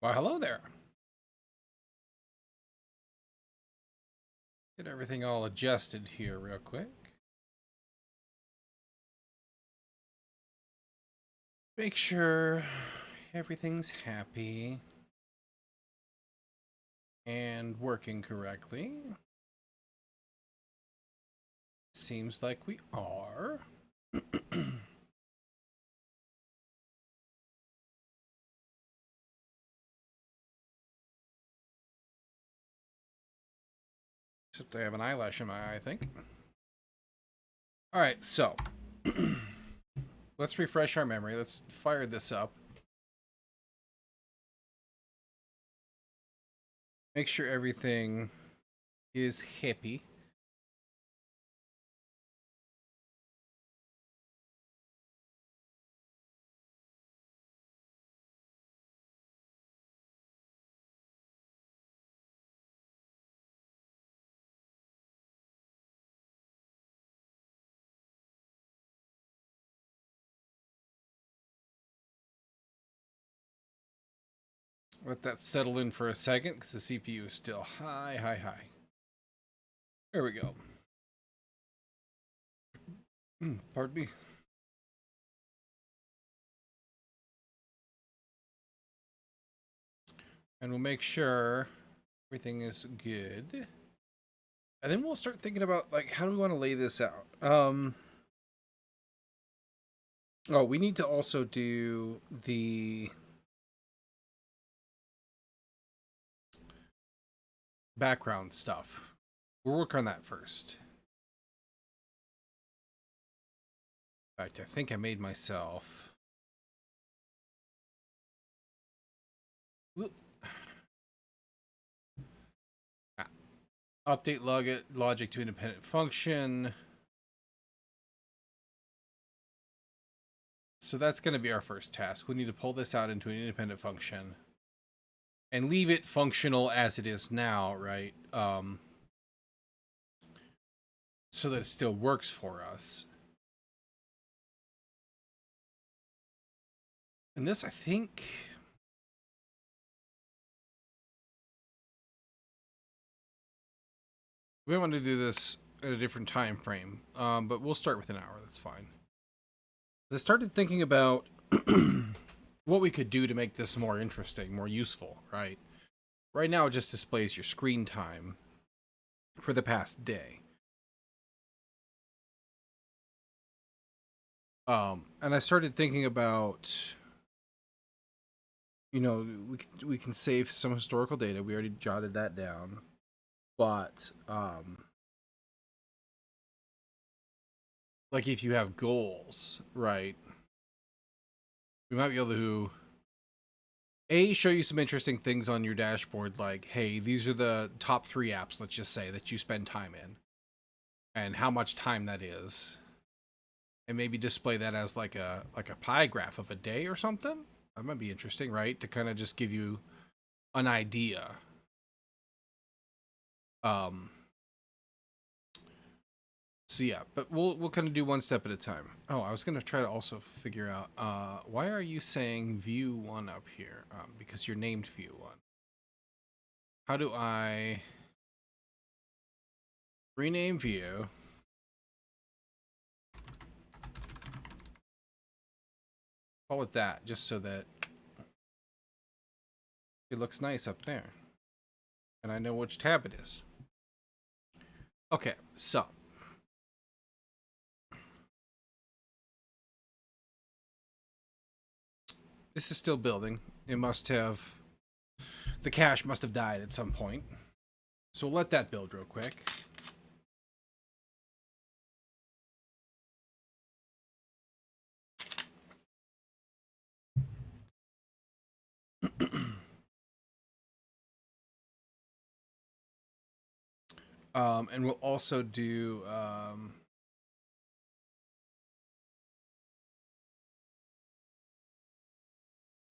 Well, hello there. Get everything all adjusted here real quick. Make sure everything's happy and working correctly. Seems like we are. Except I have an eyelash in my eye, I think. All right, so let's refresh our memory. Let's fire this up. Make sure everything is hippie. Let that settle in for a second because the CPU is still high. There we go. Pardon me. And we'll make sure everything is good. And then we'll start thinking about, like, how do we want to lay this out? Oh, we need to also do the background stuff. We'll work on that first. In fact, I think I made myself... Update logic to independent function. So that's going to be our first task. We need to pull this out into an independent function and leave it functional as it is now, right? So that it still works for us. And this, I think... we want to do this at a different time frame, but we'll start with an hour. That's fine. I started thinking about what we could do to make this more interesting, more useful, right? Right now, it just displays your screen time for the past day. And I started thinking about, you know, we can save some historical data. We already jotted that down, but like if you have goals, right? We might be able to show you some interesting things on your dashboard, like, hey, these are the top 3 apps, let's just say, that you spend time in, and how much time that is, and maybe display that as like a pie graph of a day or something. That might be interesting, right? To kind of just give you an idea. So yeah, but we'll kind of do one step at a time. Oh, I was gonna try to also figure out why are you saying view 1 up here? Because you're named view 1. How do I rename view? Call it that, just so that it looks nice up there. And I know which tab it is. Okay, so. This is still building. It must have... the cache must have died at some point. So we'll let that build real quick. And we'll also do...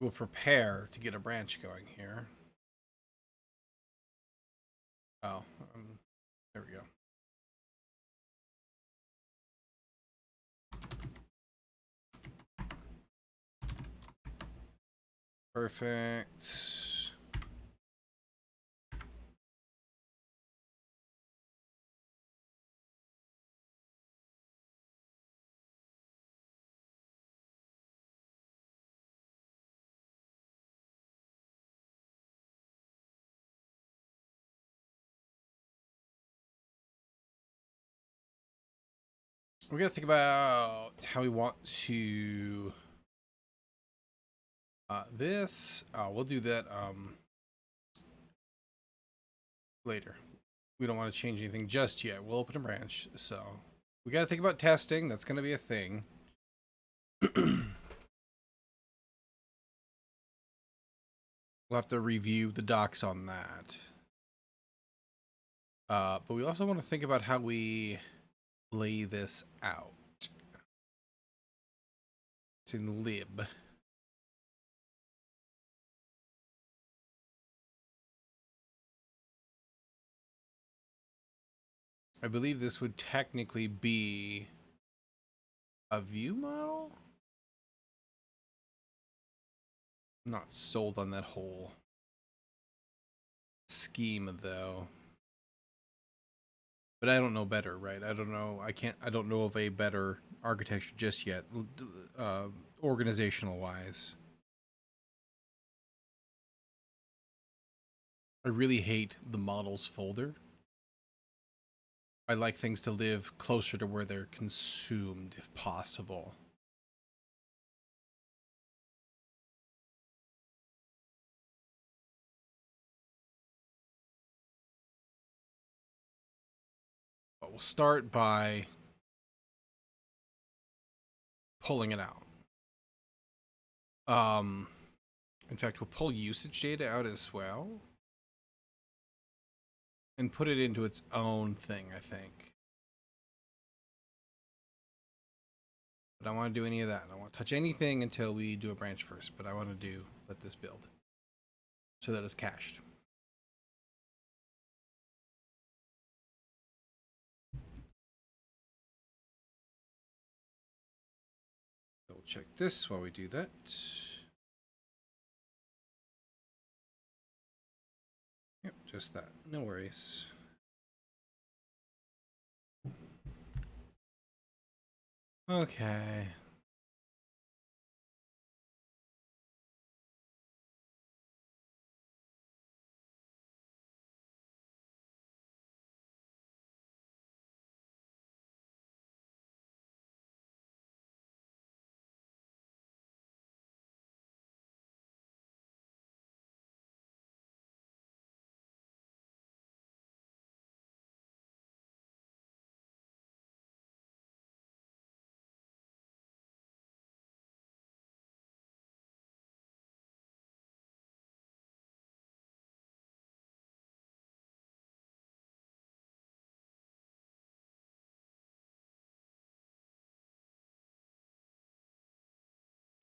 we'll prepare to get a branch going here. Oh, there we go. Perfect. we got to think about how we want to this. We'll do that later. We don't want to change anything just yet. We'll open a branch. So we got to think about testing. That's going to be a thing. We'll have to review the docs on that. But we also want to think about how we lay this out. It's in lib. I believe this would technically be a view model. I'm not sold on that whole scheme though. But I don't know better, right? I don't know. I don't know of a better architecture just yet, organizational wise. I really hate the models folder. I like things to live closer to where they're consumed if possible. But we'll start by pulling it out. In fact, we'll pull usage data out as well and put it into its own thing, I think. But I don't want to do any of that. I don't want to touch anything until we do a branch first, but I want to let this build so that it's cached. Double check this while we do that. Yep, just that. No worries. Okay.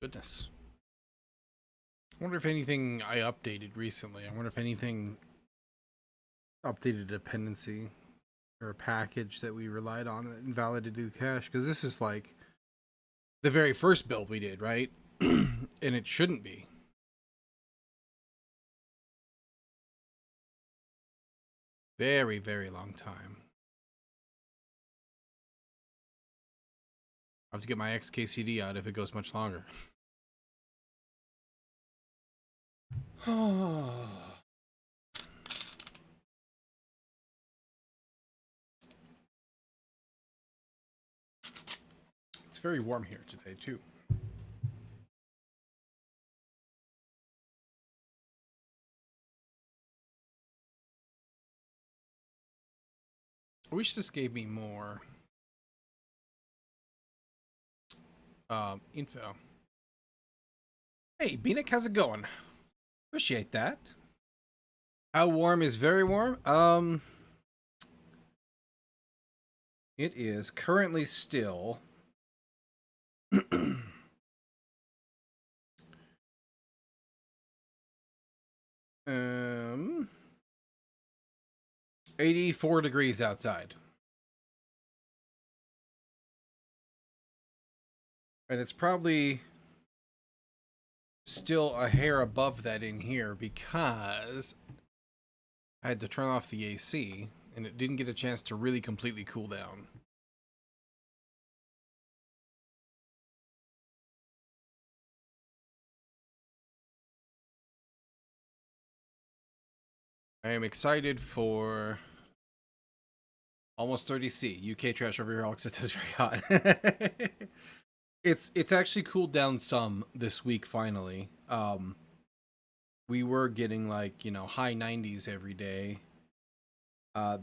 Goodness. I wonder if anything I updated recently. I wonder if anything updated a dependency or a package that we relied on that invalidated the cache. Because this is like the very first build we did, right? And it shouldn't be. Very, very long time. I have to get my XKCD out if it goes much longer. It's very warm here today, too. I wish this gave me more info. Hey, Beanick, how's it going? Appreciate that. How warm is very warm? It is currently still 84 degrees outside. And it's probably still a hair above that in here because I had to turn off the AC and it didn't get a chance to really completely cool down. I am excited for Almost 30°C. UK trash over here, Alex. It is very hot. It's actually cooled down some this week finally. We were getting like, high 90s every day.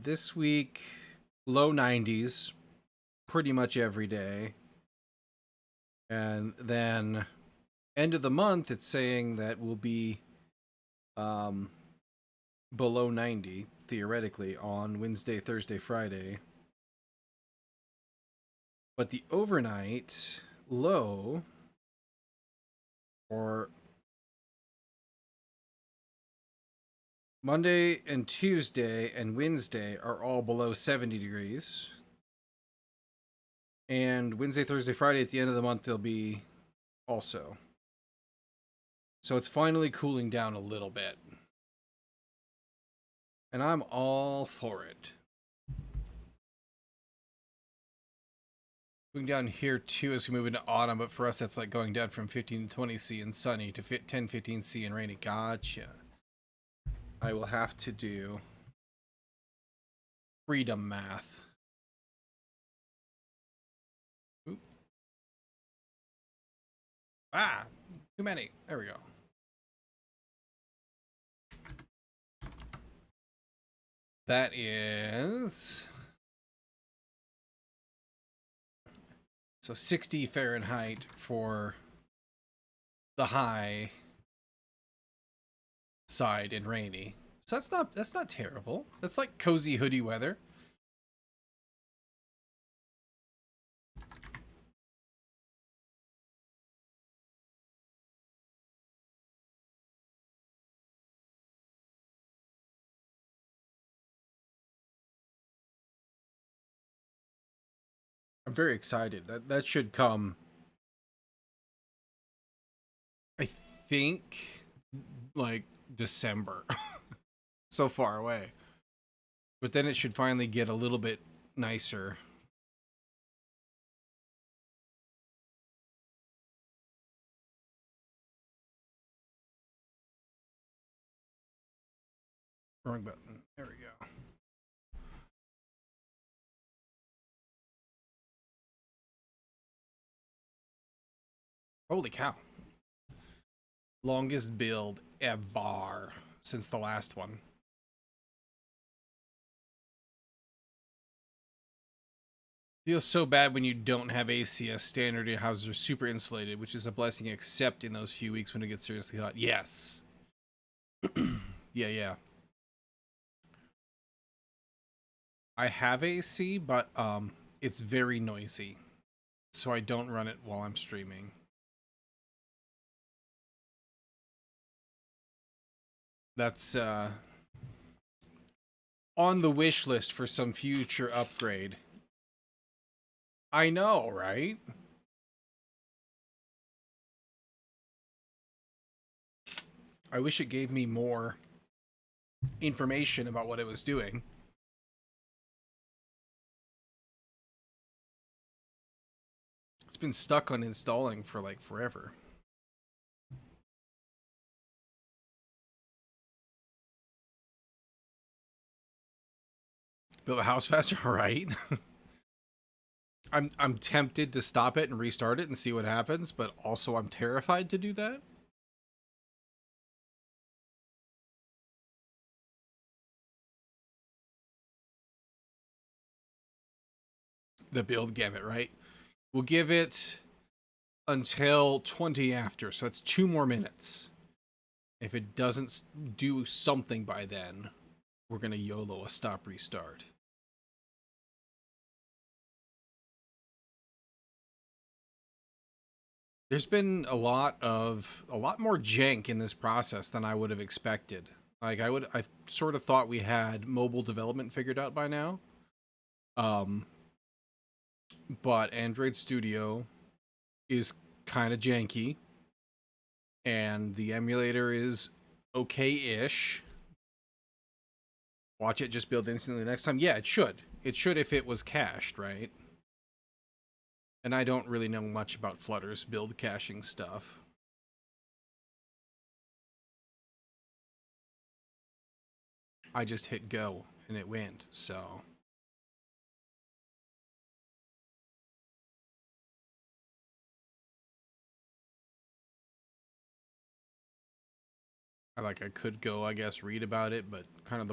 This week low 90s pretty much every day. And then end of the month it's saying that we'll be below 90 theoretically on Wednesday, Thursday, Friday. But the overnight low or Monday and Tuesday and Wednesday are all below 70 degrees. And Wednesday, Thursday, Friday at the end of the month they'll be also. So it's finally cooling down a little bit. And I'm all for it. Moving down here too as we move into autumn, but for us that's like going down from 15 to 20°C and sunny to 10, 15°C and rainy. Gotcha. I will have to do freedom math. Oop. Ah, too many. There we go. That is... So 60 Fahrenheit for the high side and rainy. So that's not terrible. That's like cozy hoodie weather. I'm very excited. That should come, I think, like December. So far away. But then it should finally get a little bit nicer. Wrong button. There we go. Holy cow. Longest build ever since the last one. Feels so bad when you don't have AC as standard. Your houses are super insulated, which is a blessing except in those few weeks when it gets seriously hot. Yes. Yeah. I have AC, but it's very noisy. So I don't run it while I'm streaming. That's on the wish list for some future upgrade. I know, right? I wish it gave me more information about what it was doing. It's been stuck on installing for like forever. Build a house faster, right? I'm tempted to stop it and restart it and see what happens, but also I'm terrified to do that. The build gamut, right? We'll give it until 20 after, so that's 2 more minutes. If it doesn't do something by then, we're gonna YOLO a stop restart. There's been a lot more jank in this process than I would have expected. Like I sort of thought we had mobile development figured out by now. But Android Studio is kind of janky, and the emulator is okay-ish. Watch it just build instantly next time. Yeah, it should. It should if it was cached, right? And I don't really know much about Flutter's build caching stuff. I just hit go and it went, so I could go, I guess, read about it, but kind of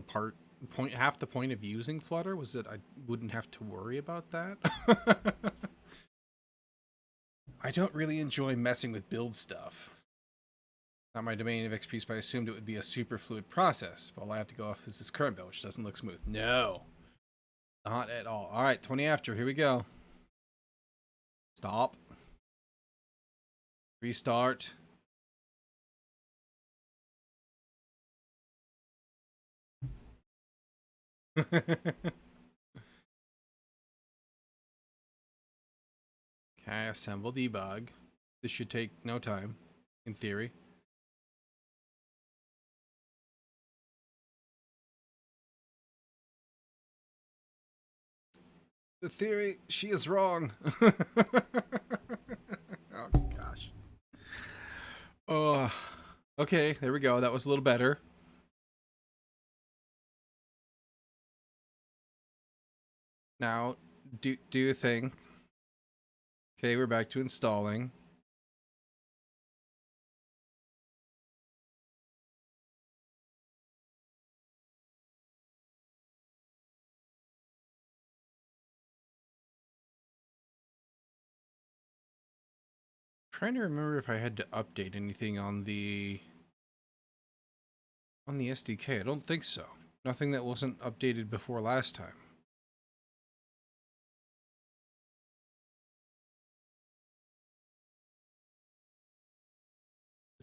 half the point of using Flutter was that I wouldn't have to worry about that. I don't really enjoy messing with build stuff. Not my domain of expertise, but I assumed it would be a super fluid process. All I have to go off is this current build, which doesn't look smooth. No, not at all. All right, 20 after. Here we go. Stop. Restart. Okay, assemble debug. This should take no time, in theory. The theory, she is wrong. Oh, gosh. Oh, okay, there we go. That was a little better. Now, do your thing. Okay, we're back to installing. Trying to remember if I had to update anything on the SDK. I don't think so. Nothing that wasn't updated before last time.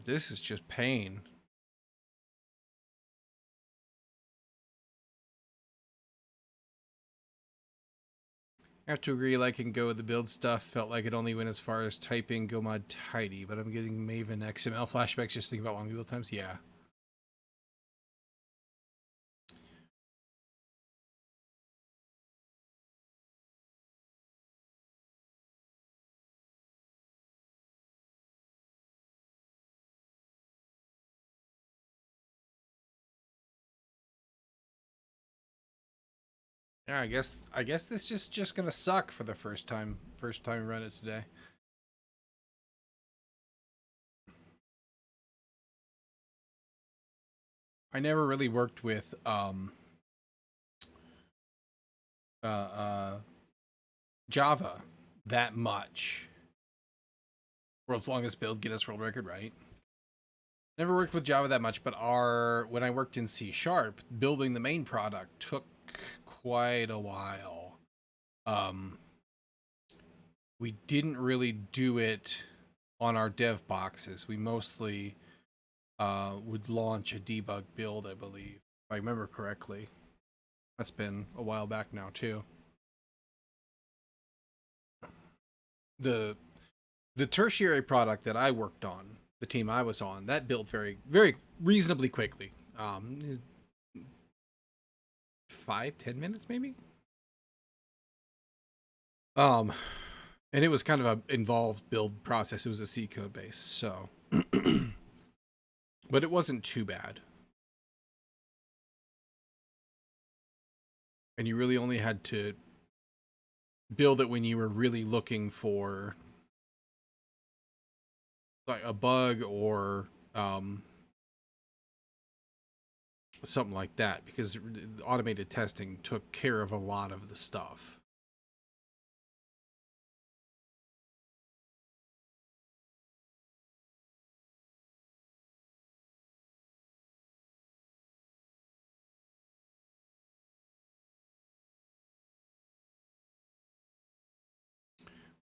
This is just pain. I have to agree, like and go with the build stuff. Felt like it only went as far as typing go mod tidy, but I'm getting Maven XML flashbacks just thinking about long build times. Yeah. Yeah, I guess this just gonna suck for the first time we run it today. I never really worked with Java that much. World's longest build, Guinness World Record, right? Never worked with Java that much, but when I worked in C#, building the main product took quite a while. We didn't really do it on our dev boxes. We mostly would launch a debug build, I believe, if I remember correctly. That's been a while back now too. The tertiary product that I worked on, the team I was on, that built very reasonably quickly. 5-10 minutes maybe. And it was kind of a involved build process. It was a C code base, so but it wasn't too bad. And you really only had to build it when you were really looking for like a bug or something like that, because automated testing took care of a lot of the stuff.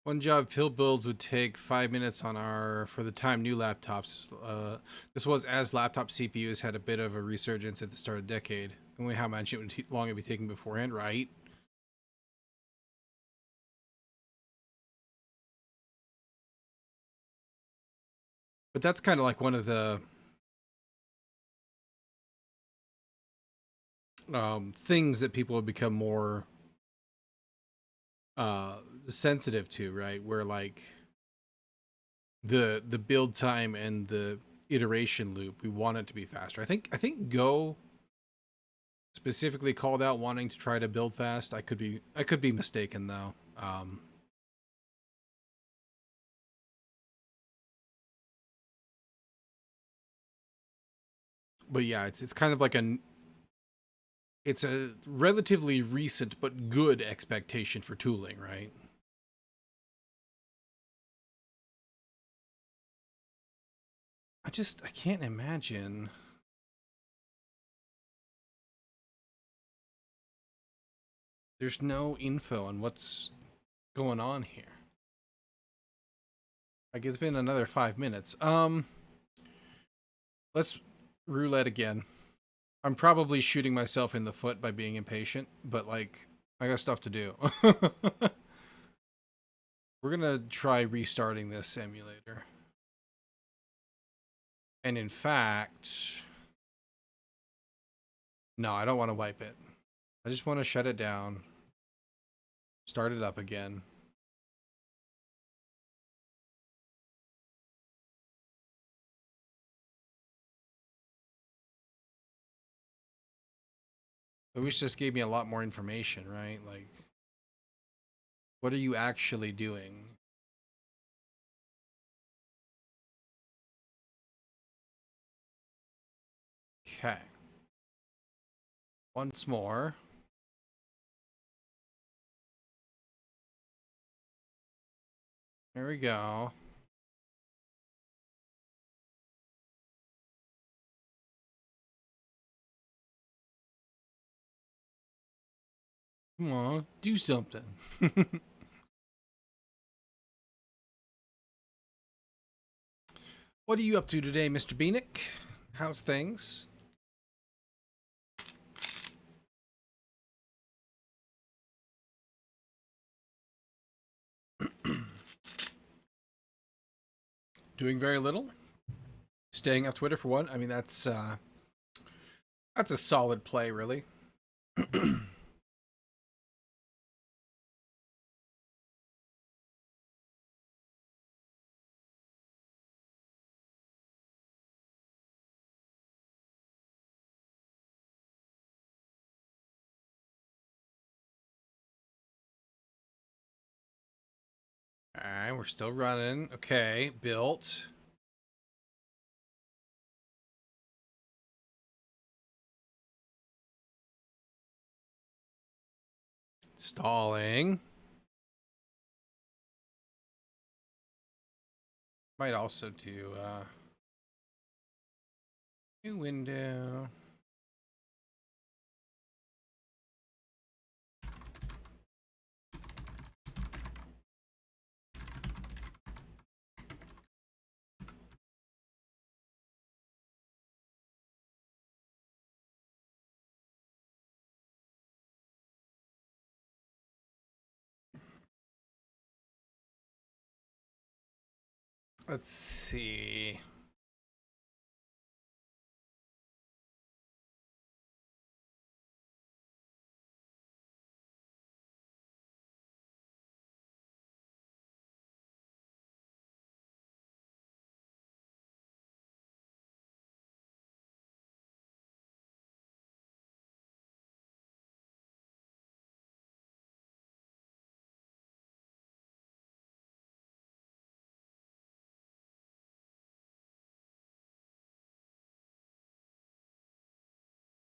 One job field builds would take 5 minutes on our, for the time, new laptops. This was as laptop CPUs had a bit of a resurgence at the start of the decade. Only how much it would long it would be taking beforehand, right? But that's kind of like one of the things that people have become more sensitive to, right? Where like the build time and the iteration loop, we want it to be faster. I think Go specifically called out wanting to try to build fast. I could be mistaken though. But yeah, it's kind of like it's a relatively recent but good expectation for tooling, right? I can't imagine. There's no info on what's going on here. Like it's been another 5 minutes. Let's roulette again. I'm probably shooting myself in the foot by being impatient, but like I got stuff to do. We're gonna try restarting this emulator. And in fact, no, I don't want to wipe it. I just want to shut it down, start it up again. But which just gave me a lot more information, right? Like, what are you actually doing? Okay. Once more. There we go. Come on, do something. What are you up to today, Mr. Beanick? How's things? Doing very little. Staying off Twitter for one. I mean, that's a solid play, really. All right, we're still running. Okay, built. Stalling. Might also do new window. Let's see.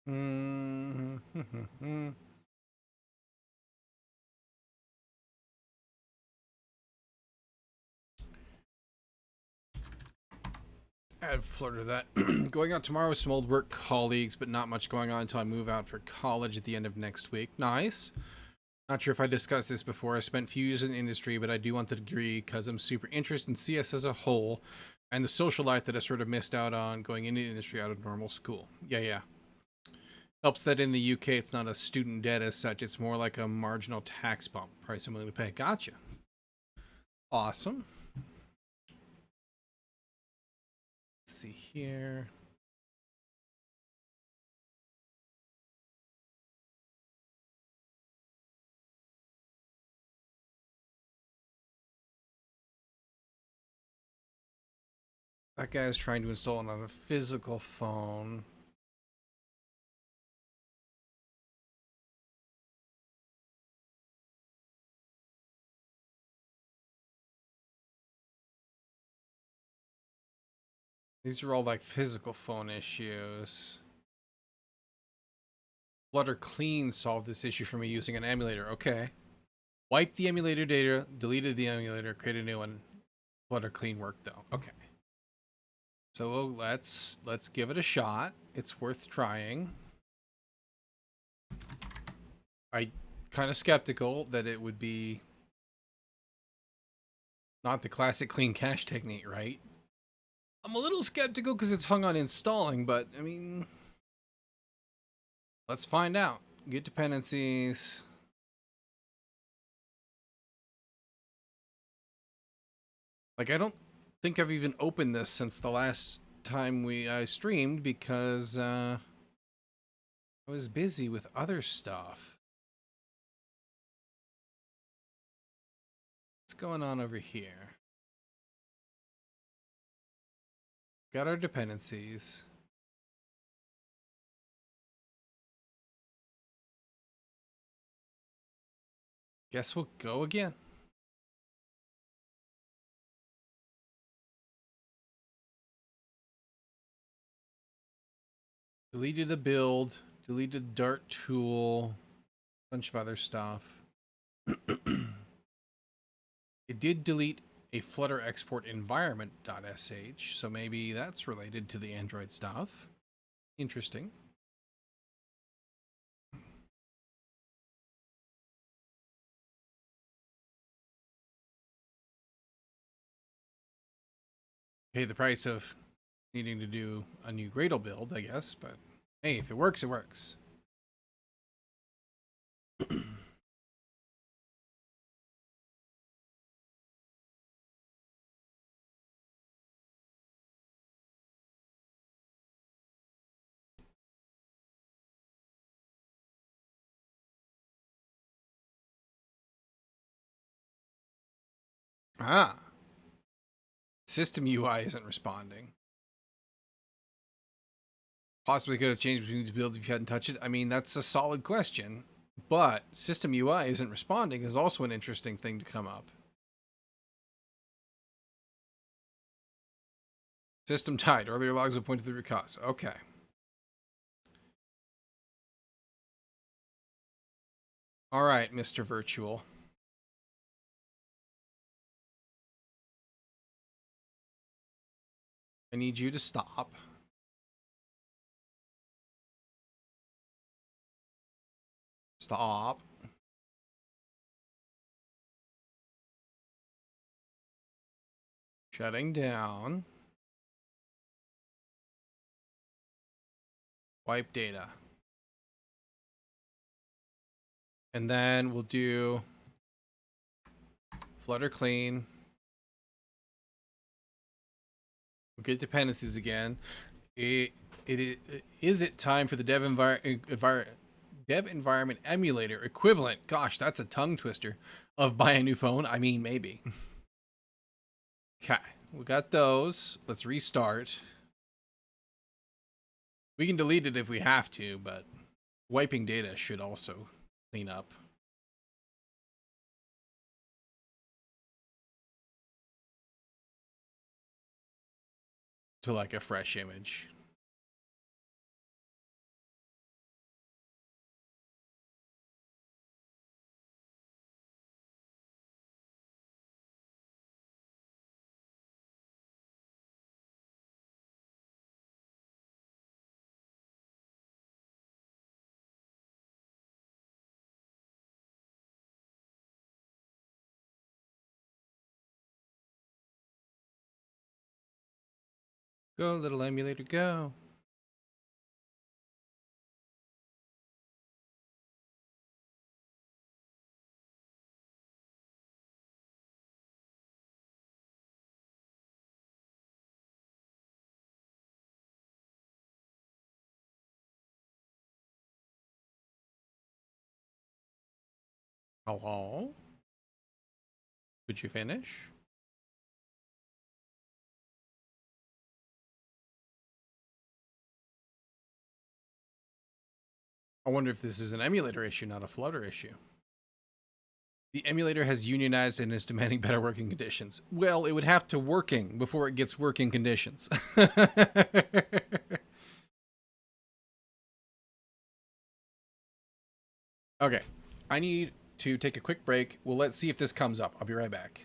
Mm-hmm. I've flirted that. Going out tomorrow with some old work colleagues, but not much going on until I move out for college at the end of next week. Nice. Not sure if I discussed this before. I spent few years in the industry, but I do want the degree because I'm super interested in CS as a whole and the social life that I sort of missed out on going into the industry out of normal school. Yeah. Helps that in the UK it's not a student debt as such. It's more like a marginal tax bump. Price I'm willing to pay. Gotcha. Awesome. Let's see here. That guy is trying to install it on a physical phone. These are all like physical phone issues. Flutter Clean solved this issue for me using an emulator. Okay. Wipe the emulator data, deleted the emulator, create a new one. Flutter Clean worked though. Okay. So let's give it a shot. It's worth trying. I kind of skeptical that it would be not the classic clean cache technique, right? I'm a little skeptical because it's hung on installing, but I mean, let's find out. Git dependencies. Like, I don't think I've even opened this since the last time I streamed because I was busy with other stuff. What's going on over here? Got our dependencies. Guess we'll go again. Deleted a build, deleted Dart tool, bunch of other stuff. It did delete a Flutter export environment.sh, so maybe that's related to the Android stuff. Interesting. Pay the price of needing to do a new Gradle build, I guess, but hey, if it works, it works. Ah, system UI isn't responding. Possibly could have changed between these builds if you hadn't touched it. I mean, that's a solid question, but system UI isn't responding is also an interesting thing to come up. System tied. Earlier logs will point to the root cause. Okay. All right, Mr. Virtual. I need you to stop. Stop. Shutting down. Wipe data. And then we'll do Flutter clean. We'll get dependencies again. Is it time for the dev environment emulator equivalent? Gosh, that's a tongue twister. Of buy a new phone? I mean, maybe. Okay, we got those. Let's restart. We can delete it if we have to, but wiping data should also clean up. To like a fresh image. Go, little emulator, go. Hello? Could you finish? I wonder if this is an emulator issue, not a Flutter issue. The emulator has unionized and is demanding better working conditions. Well, it would have to working before it gets working conditions. Okay. I need to take a quick break. Well, let's see if this comes up. I'll be right back.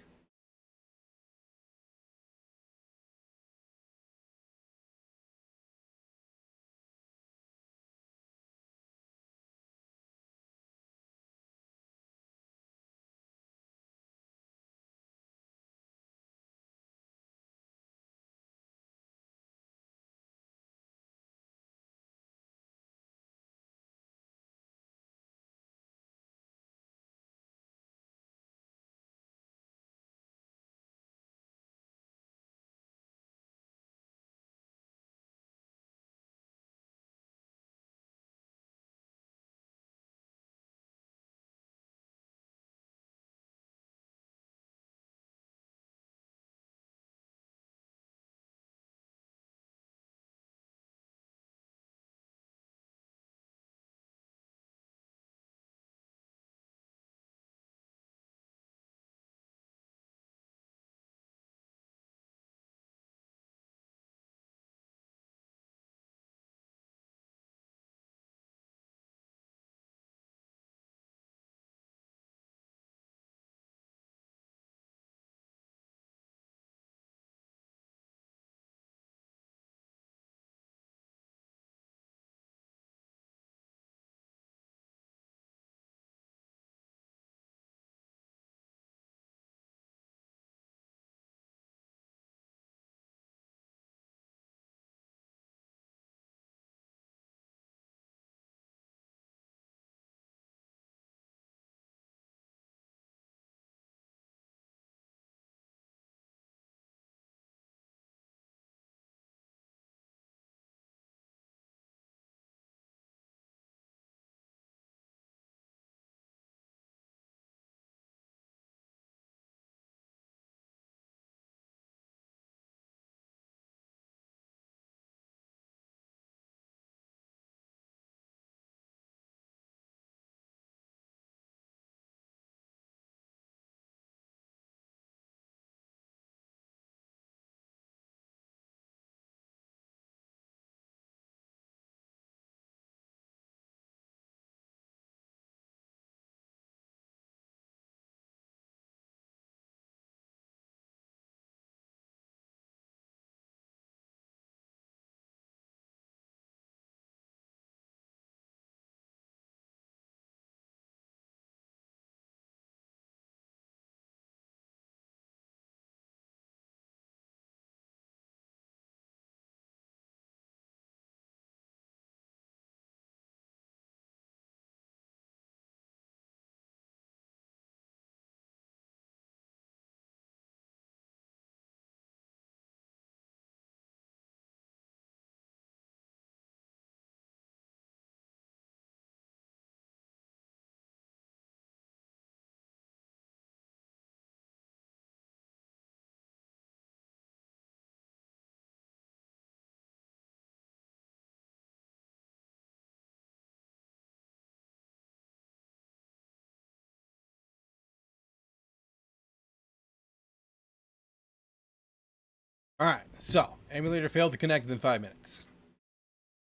All right. So, emulator failed to connect within 5 minutes.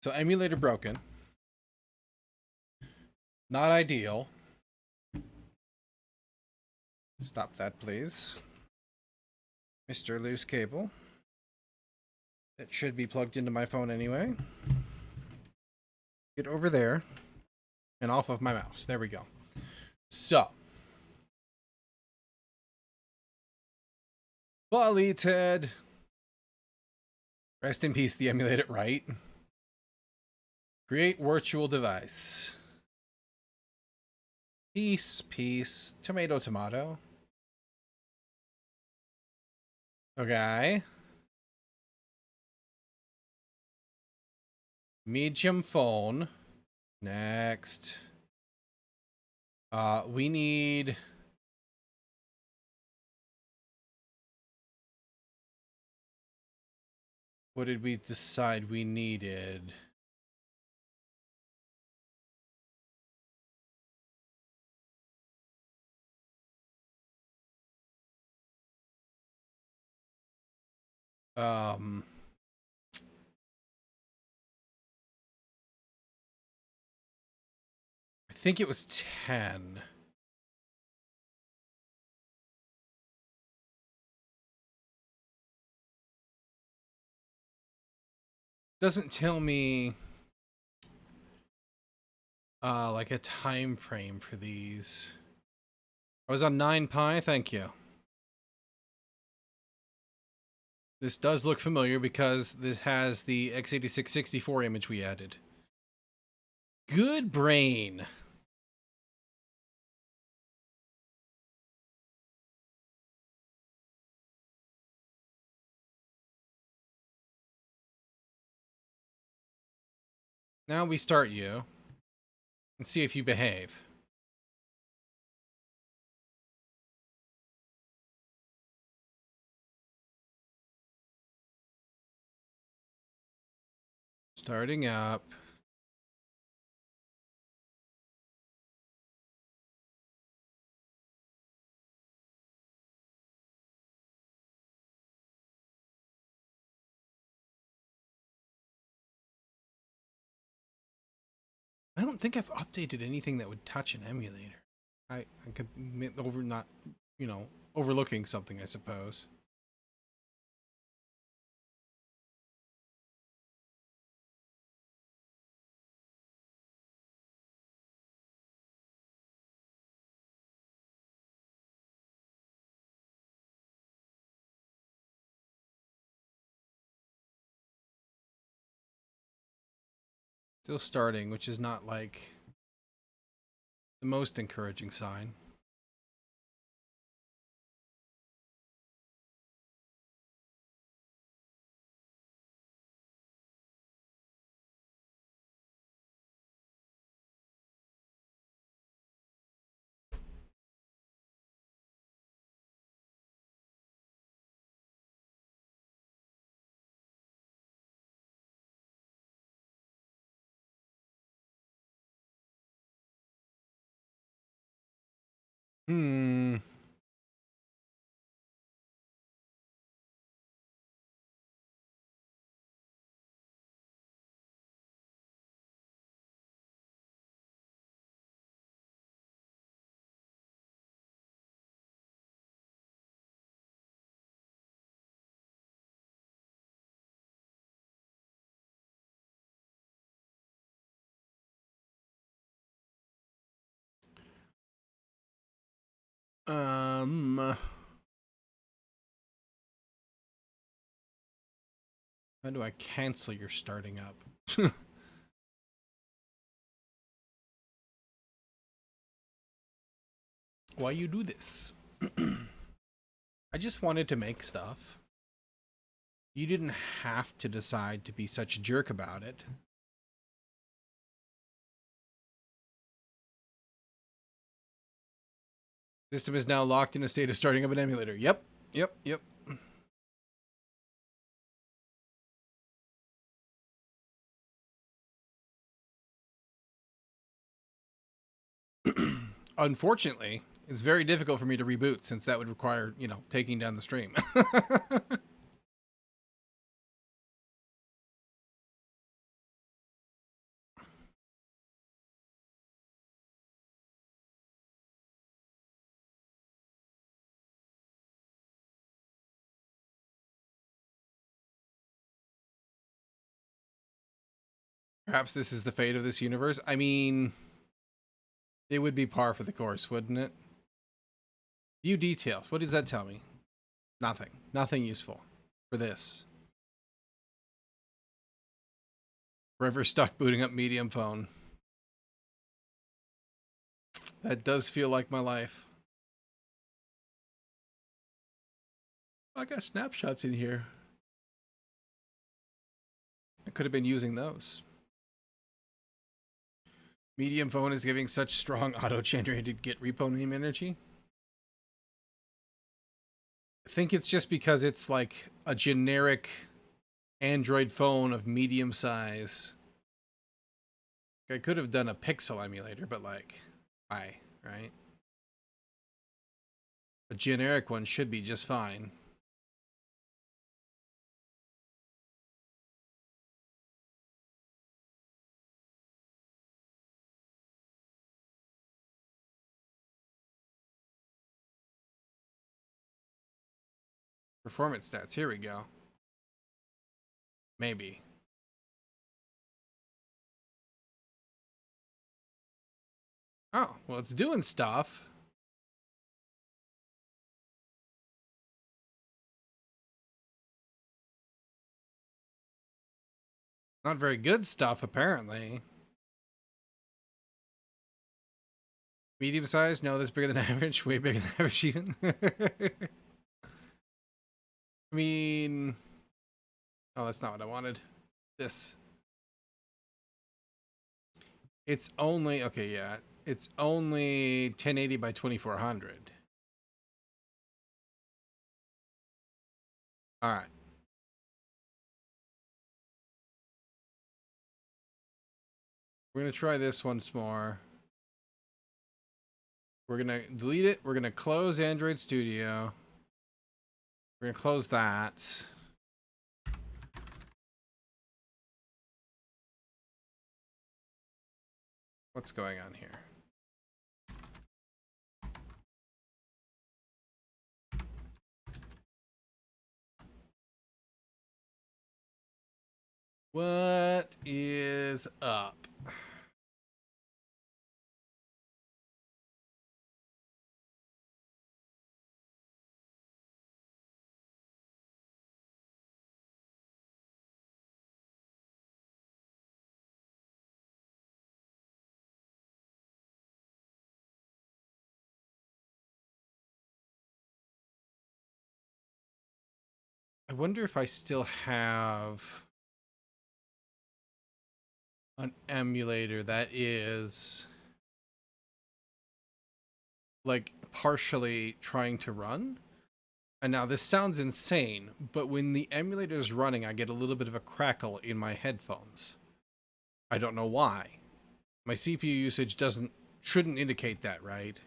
So, emulator broken. Not ideal. Stop that, please. Mr. Loose Cable. It should be plugged into my phone anyway. Get over there and off of my mouse. There we go. So, deleted. Rest in peace, the emulator, right? Create virtual device. Peace, peace. Tomato, tomato. Okay. Medium phone. Next. We need... What did we decide we needed? Um, I think it was 10. Doesn't tell me like a time frame for these. I was on 9 Pi, thank you. This does look familiar because this has the x86-64 image we added. Good brain. Now we start you and see if you behave. Starting up. I don't think I've updated anything that would touch an emulator. I could not, overlooking something, I suppose. Still starting, which is not like the most encouraging sign. Hmm. How do I cancel your starting up? Why you do this? I just wanted to make stuff. You didn't have to decide to be such a jerk about it. System is now locked in a state of starting up an emulator. Yep. Unfortunately, it's very difficult for me to reboot since that would require, taking down the stream. Perhaps this is the fate of this universe. I mean, it would be par for the course, wouldn't it? View details. What does that tell me? Nothing. Nothing useful for this. Forever stuck booting up medium phone. That does feel like my life. I got snapshots in here. I could have been using those. Medium phone is giving such strong auto-generated Git repo name energy. I think it's just because it's like a generic Android phone of medium size. I could have done a Pixel emulator, but like, why, right? A generic one should be just fine. Performance stats. Here we go. Maybe. Oh, well, it's doing stuff. Not very good stuff, apparently. Medium size? No, that's bigger than average. Way bigger than average, even. I mean... Oh, that's not what I wanted. This. It's only... Okay, yeah. It's only 1080 by 2400. Alright. We're going to try this once more. We're going to delete it. We're going to close Android Studio. We're going to close that. What's going on here? What is up? I wonder if I still have an emulator that is like partially trying to run. And now this sounds insane, but when the emulator is running, I get a little bit of a crackle in my headphones. I don't know why. My CPU usage shouldn't indicate that, right?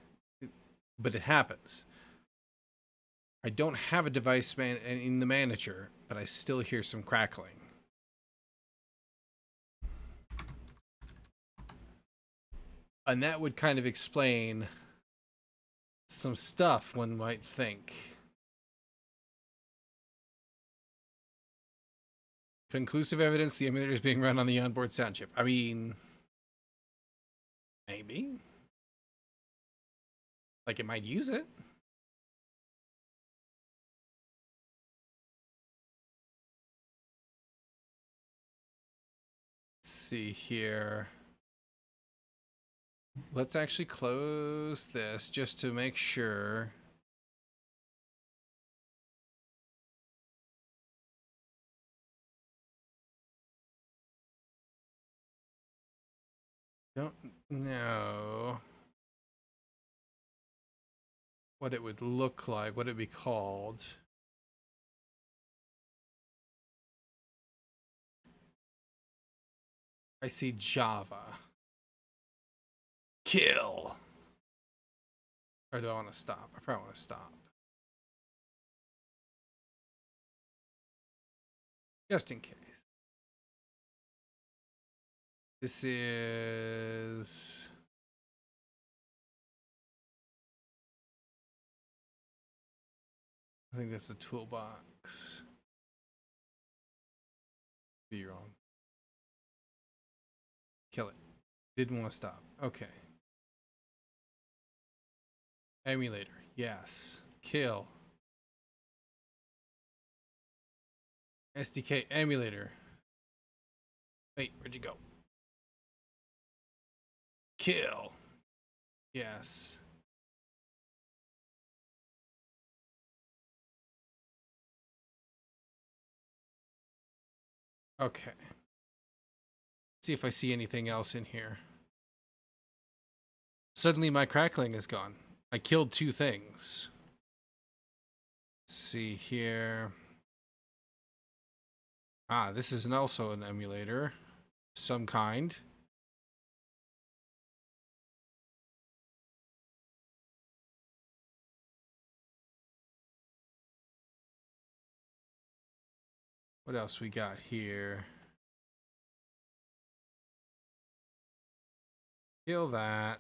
But it happens. I don't have a device in the manager, but I still hear some crackling. And that would kind of explain some stuff one might think. Conclusive evidence the emulator is being run on the onboard sound chip. I mean, maybe. Like, it might use it. Let's see here. Let's actually close this just to make sure. Don't know what it would look like, what it'd be called. I see Java. Kill. Or do I want to stop? I probably want to stop. Just in case. This is... I think that's a toolbox. Be wrong. Kill it. Didn't want to stop. Okay. Emulator. Yes. Kill. SDK emulator. Wait, where'd you go? Kill. Yes. Okay. See if I see anything else in here. Suddenly my crackling is gone. I killed two things. Let's see here. Ah, this is also an emulator. Some kind. What else we got here? Kill that.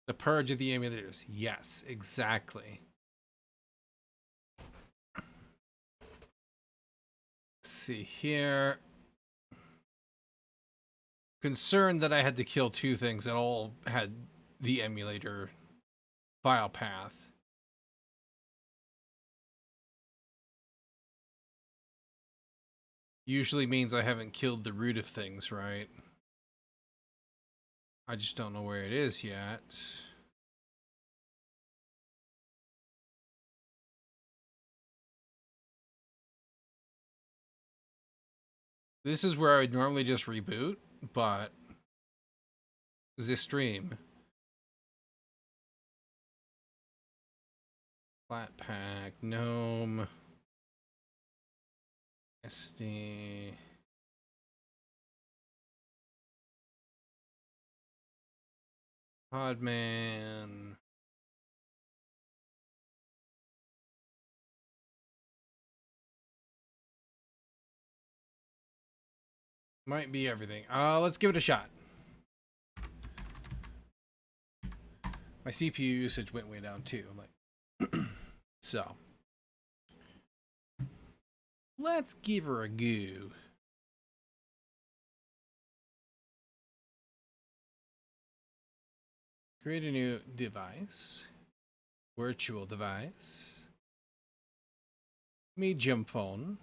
The purge of the emulators. Yes, exactly. Let's see here. Concerned that I had to kill two things that all had the emulator file path. Usually means I haven't killed the root of things, right? I just don't know where it is yet. This is where I would normally just reboot, but this stream. Flatpak, GNOME, SD. Podman. Might be everything. Let's give it a shot. My CPU usage went way down too. I'm like, so let's give her a go. Create a new device. Virtual device. Medium phone.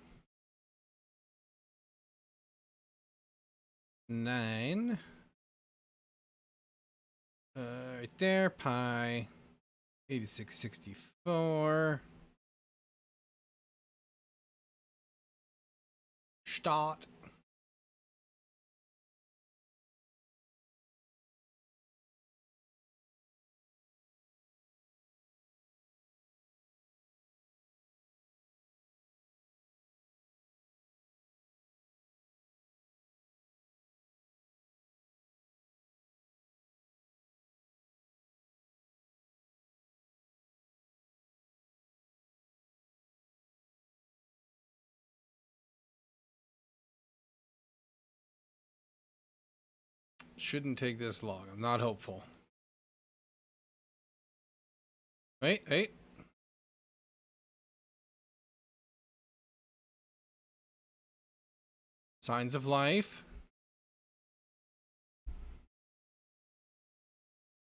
9. Right there. Pi. 8664. Start. Shouldn't take this long. I'm not hopeful. Wait. Signs of life.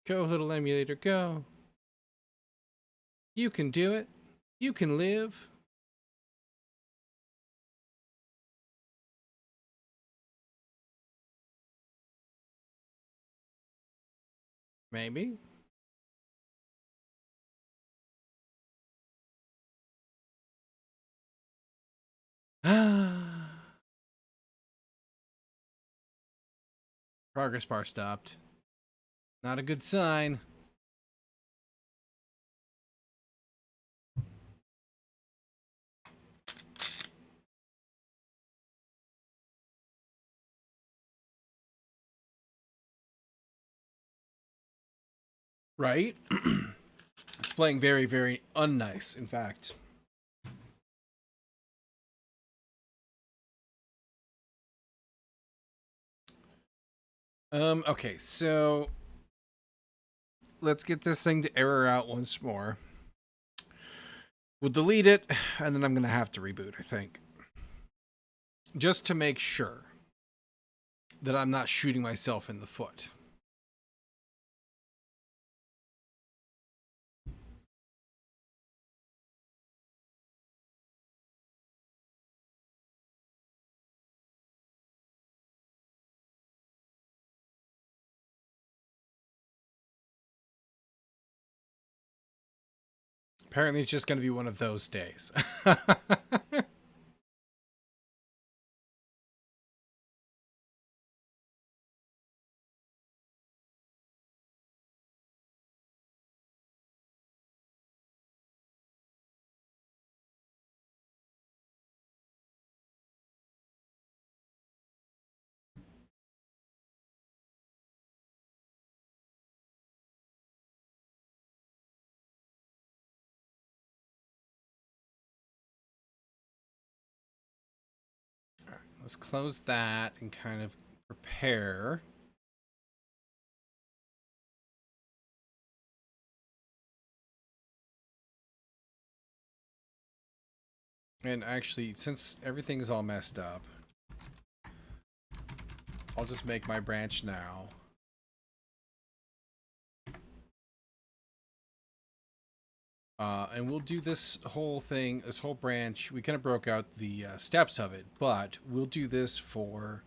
Go, little emulator, go. You can do it. You can live. Maybe. Progress bar stopped. Not a good sign. Right? It's playing very, very unnice, in fact. Okay, so let's get this thing to error out once more. We'll delete it, and then I'm going to have to reboot, I think. Just to make sure that I'm not shooting myself in the foot. Apparently, it's just going to be one of those days. Let's close that and kind of prepare. And actually, since everything's all messed up, I'll just make my branch now. And we'll do this whole thing, this whole branch. We kind of broke out the steps of it, but we'll do this for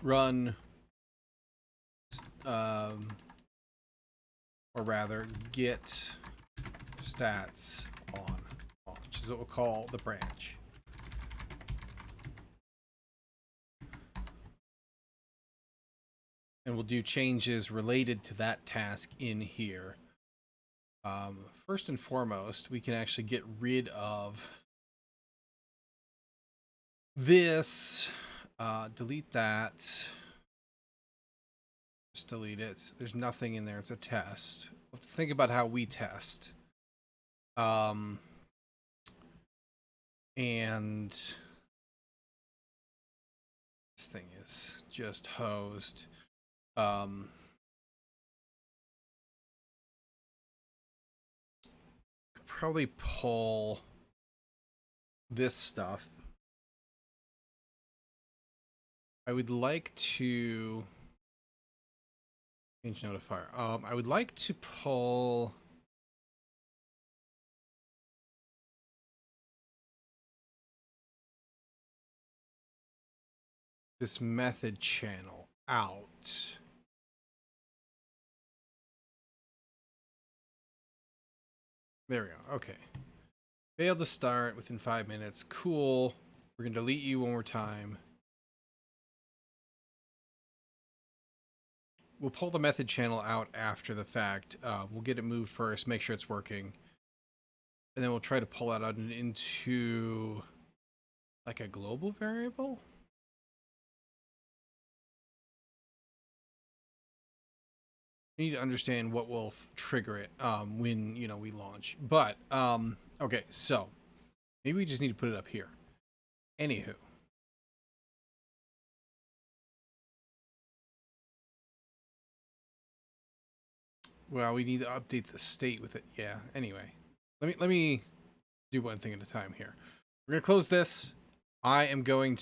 run, or rather, get stats on, which is what we'll call the branch. And we'll do changes related to that task in here. First and foremost, we can actually get rid of this. Delete that. Just delete it. There's nothing in there. It's a test. We'll have to think about how we test. And this thing is just hosed. Probably pull this stuff. I would like to change notifier. I would like to pull this method channel out. There we go. Okay. Failed to start within 5 minutes. Cool. We're going to delete you one more time. We'll pull the method channel out after the fact. We'll get it moved first, make sure it's working. And then we'll try to pull that out into like a global variable. We need to understand what will trigger it when, you know, we launch. But, okay, so maybe we just need to put it up here. Anywho. Well, we need to update the state with it. Yeah, anyway. Let me do one thing at a time here. We're going to close this. I am going